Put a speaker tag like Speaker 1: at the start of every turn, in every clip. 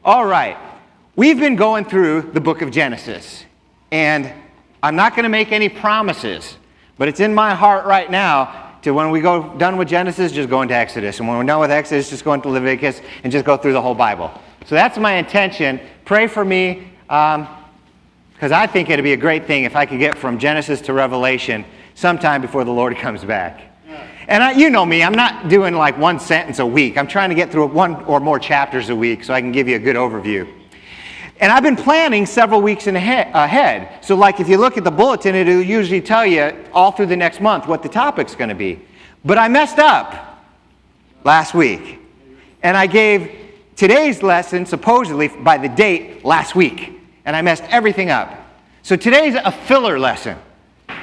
Speaker 1: All right. We've been going through the book of Genesis, and I'm not going to make any promises, but it's in my heart right now to when we go done with Genesis, just go into Exodus, and when we're done with Exodus, just go into Leviticus and just go through the whole Bible. So that's my intention. Pray for me, because I think it'd be a great thing if I could get from Genesis to Revelation sometime before the Lord comes back. And you know me, I'm not doing like one sentence a week. I'm trying to get through one or more chapters a week so I can give you a good overview. And I've been planning several weeks ahead. So like if you look at the bulletin, it'll usually tell you all through the next month what the topic's going to be. But I messed up last week. And I gave today's lesson supposedly by the date last week. And I messed everything up. So today's a filler lesson.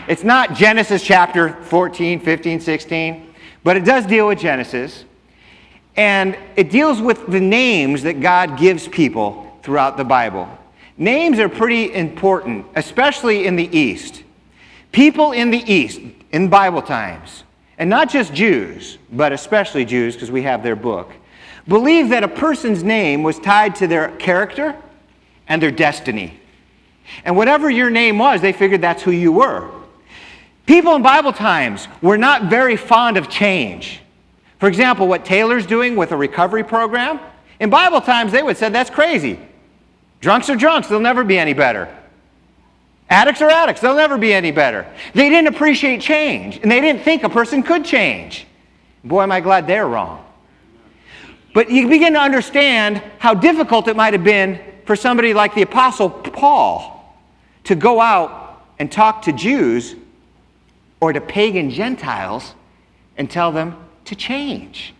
Speaker 1: It's not Genesis chapter 14, 15, 16, but it does deal with Genesis. And it deals with the names that God gives people throughout the Bible. Names are pretty important, especially in the East. People in the East, in Bible times, and not just Jews, but especially Jews, because we have their book, believe that a person's name was tied to their character and their destiny. And whatever your name was, they figured that's who you were. People in Bible times were not very fond of change. For example, what Taylor's doing with a recovery program, in Bible times they would say that's crazy. Drunks are drunks, they'll never be any better. Addicts are addicts, they'll never be any better. They didn't appreciate change, and they didn't think a person could change. Boy, am I glad they're wrong. But you begin to understand how difficult it might have been for somebody like the Apostle Paul to go out and talk to Jews or to pagan Gentiles and tell them to change.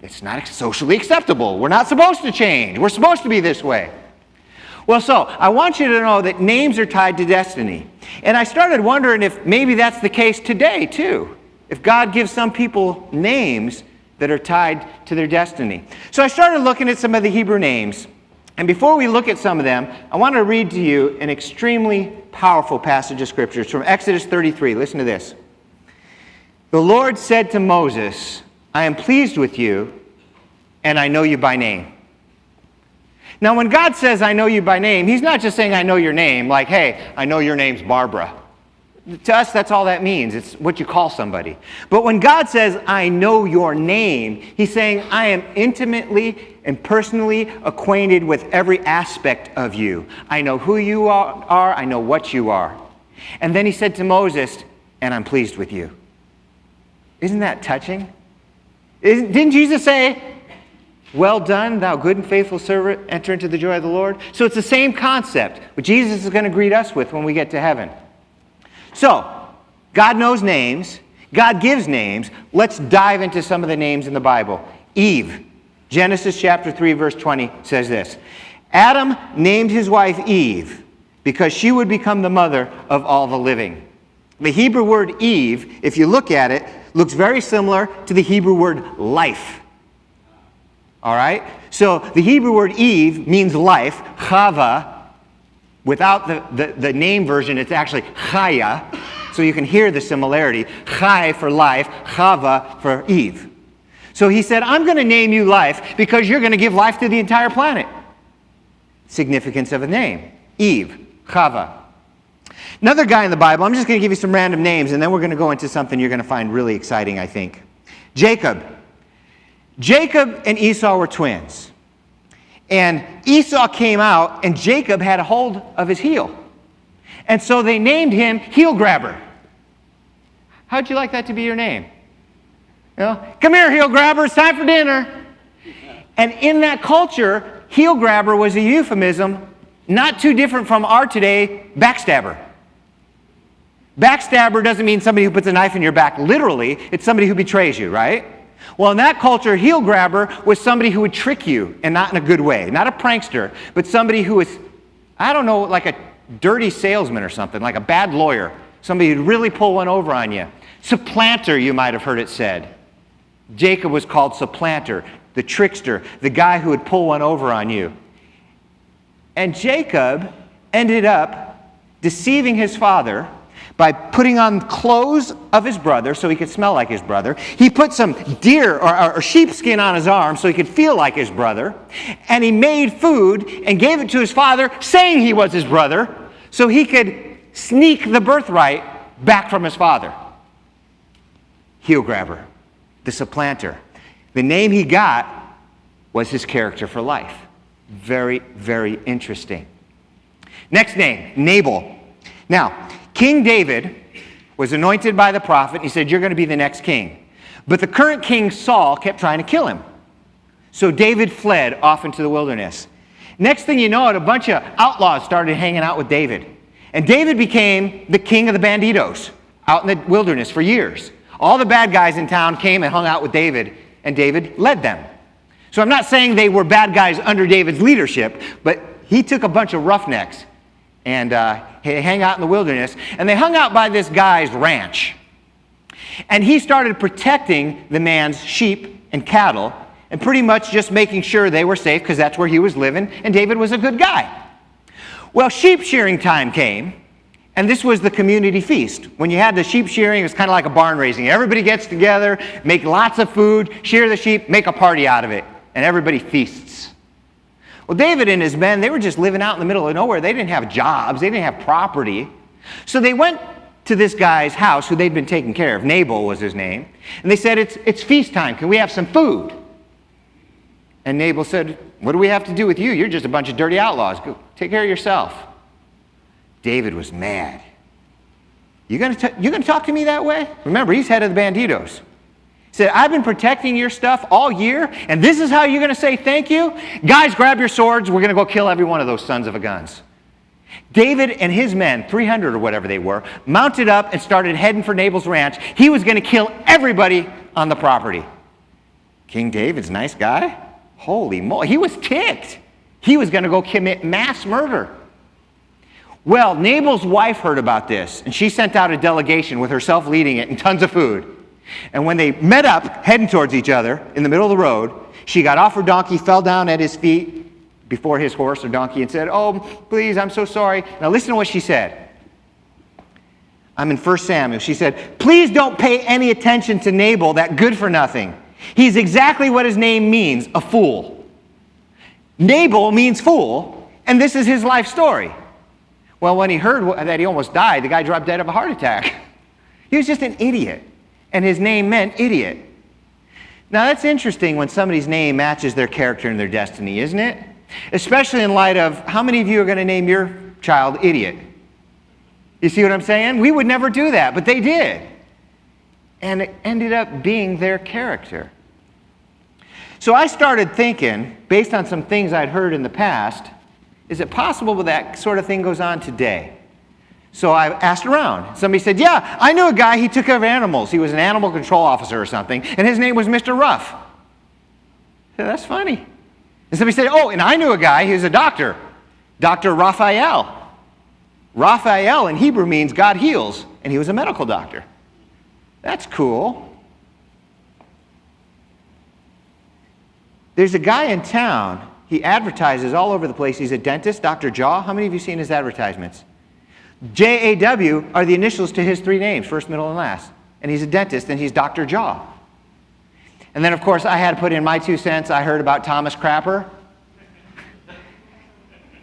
Speaker 1: It's not socially acceptable. We're not supposed to change. We're supposed to be this way. Well, so I want you to know that names are tied to destiny. And I started wondering if maybe that's the case today, too. If God gives some people names that are tied to their destiny. So I started looking at some of the Hebrew names. And before we look at some of them, I want to read to you an extremely powerful passage of Scripture. It's from Exodus 33. Listen to this. The Lord said to Moses, I am pleased with you, and I know you by name. Now, when God says, I know you by name, he's not just saying, I know your name, like, hey, I know your name's Barbara. To us, that's all that means. It's what you call somebody. But when God says, I know your name, he's saying, I am intimately and personally acquainted with every aspect of you. I know who you are. I know what you are. And then he said to Moses, and I'm pleased with you. Isn't that touching? Didn't Jesus say, well done, thou good and faithful servant, enter into the joy of the Lord? So it's the same concept, what Jesus is going to greet us with when we get to heaven. So, God knows names. God gives names. Let's dive into some of the names in the Bible. Eve. Genesis chapter 3, verse 20 says this. Adam named his wife Eve because she would become the mother of all the living. The Hebrew word Eve, if you look at it, looks very similar to the Hebrew word life. All right? So the Hebrew word Eve means life. Chava. Without the name version, it's actually Chaya. So you can hear the similarity. Chai for life, Chava for Eve. So he said, I'm going to name you life because you're going to give life to the entire planet. Significance of a name. Eve, Chava. Another guy in the Bible, I'm just going to give you some random names, and then we're going to go into something you're going to find really exciting, I think. Jacob. Jacob and Esau were twins. And Esau came out, and Jacob had a hold of his heel. And so they named him Heel Grabber. How'd you like that to be your name? You know, come here, Heel Grabber, it's time for dinner. And in that culture, Heel Grabber was a euphemism not too different from our today backstabber. Backstabber doesn't mean somebody who puts a knife in your back literally. It's somebody who betrays you, right? Well, in that culture, heel grabber was somebody who would trick you, and not in a good way. Not a prankster, but somebody who was, I don't know, like a dirty salesman or something, like a bad lawyer. Somebody who'd really pull one over on you. Supplanter, you might have heard it said. Jacob was called supplanter, the trickster, the guy who would pull one over on you. And Jacob ended up deceiving his father by putting on clothes of his brother so he could smell like his brother. He put some deer or sheepskin on his arm so he could feel like his brother. And he made food and gave it to his father, saying he was his brother, so he could sneak the birthright back from his father. Heel grabber, the supplanter. The name he got was his character for life. Very, very interesting. Next name, Nabal. Now, King David was anointed by the prophet. He said, you're going to be the next king. But the current king, Saul, kept trying to kill him. So David fled off into the wilderness. Next thing you know, a bunch of outlaws started hanging out with David. And David became the king of the banditos out in the wilderness for years. All the bad guys in town came and hung out with David, and David led them. So I'm not saying they were bad guys under David's leadership, but he took a bunch of roughnecks and they hang out in the wilderness, and they hung out by this guy's ranch. And he started protecting the man's sheep and cattle and pretty much just making sure they were safe because that's where he was living, and David was a good guy. Well, sheep shearing time came, and this was the community feast. When you had the sheep shearing, it was kind of like a barn raising. Everybody gets together, make lots of food, shear the sheep, make a party out of it, and everybody feasts. Well, David and his men, they were just living out in the middle of nowhere. They didn't have jobs. They didn't have property. So they went to this guy's house who they'd been taking care of. Nabal was his name. And they said, it's feast time. Can we have some food? And Nabal said, what do we have to do with you? You're just a bunch of dirty outlaws. Go take care of yourself. David was mad. You gonna talk to me that way? Remember, he's head of the banditos. He said, I've been protecting your stuff all year, and this is how you're going to say thank you? Guys, grab your swords. We're going to go kill every one of those sons of a guns. David and his men, 300 or whatever they were, mounted up and started heading for Nabal's ranch. He was going to kill everybody on the property. King David's a nice guy. Holy moly, he was ticked. He was going to go commit mass murder. Well, Nabal's wife heard about this, and she sent out a delegation with herself leading it and tons of food. And when they met up, heading towards each other in the middle of the road, she got off her donkey, fell down at his feet before his horse or donkey and said, oh, please, I'm so sorry. Now listen to what she said. I'm in 1 Samuel. She said, please don't pay any attention to Nabal, that good for nothing. He's exactly what his name means, a fool. Nabal means fool, and this is his life story. Well, when he heard that he almost died, the guy dropped dead of a heart attack. He was just an idiot, and his name meant idiot. Now, that's interesting when somebody's name matches their character and their destiny, isn't it? Especially in light of how many of you are going to name your child idiot? You see what I'm saying? We would never do that, but they did. And it ended up being their character. So I started thinking, based on some things I'd heard in the past, is it possible that sort of thing goes on today? So I asked around. Somebody said, yeah, I knew a guy, he took care of animals. He was an animal control officer or something, and his name was Mr. Ruff. I said, that's funny. And somebody said, oh, and I knew a guy, he was a doctor, Dr. Raphael. Raphael in Hebrew means God heals, and he was a medical doctor. That's cool. There's a guy in town, he advertises all over the place. He's a dentist, Dr. Jaw. How many of you seen his advertisements? J-A-W are the initials to his three names, first, middle, and last. And he's a dentist, and he's Dr. Jaw. And then, of course, I had to put in my 2 cents. I heard about Thomas Crapper.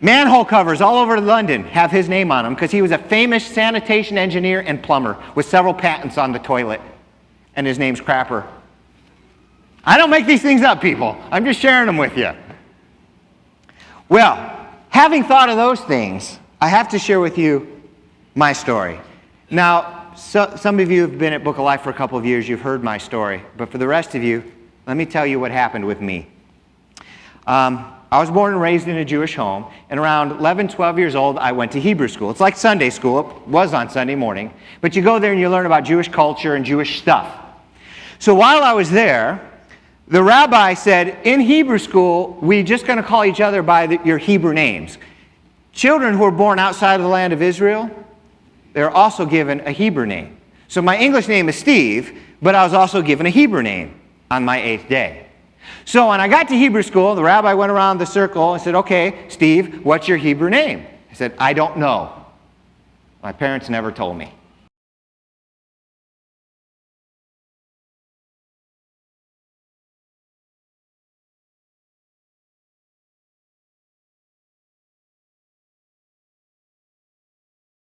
Speaker 1: Manhole covers all over London have his name on them because he was a famous sanitation engineer and plumber with several patents on the toilet. And his name's Crapper. I don't make these things up, people. I'm just sharing them with you. Well, having thought of those things, I have to share with you my story. Now, some of you have been at Book of Life for a couple of years. You've heard my story. But for the rest of you, let me tell you what happened with me. I was born and raised in a Jewish home, and around 11, 12 years old, I went to Hebrew school. It's like Sunday school. It was on Sunday morning. But you go there and you learn about Jewish culture and Jewish stuff. So while I was there, the rabbi said, in Hebrew school, we're just going to call each other by your Hebrew names. Children who are born outside of the land of Israel, they're also given a Hebrew name. So my English name is Steve, but I was also given a Hebrew name on my 8th day. So when I got to Hebrew school, the rabbi went around the circle and said, okay, Steve, what's your Hebrew name? I said, I don't know. My parents never told me.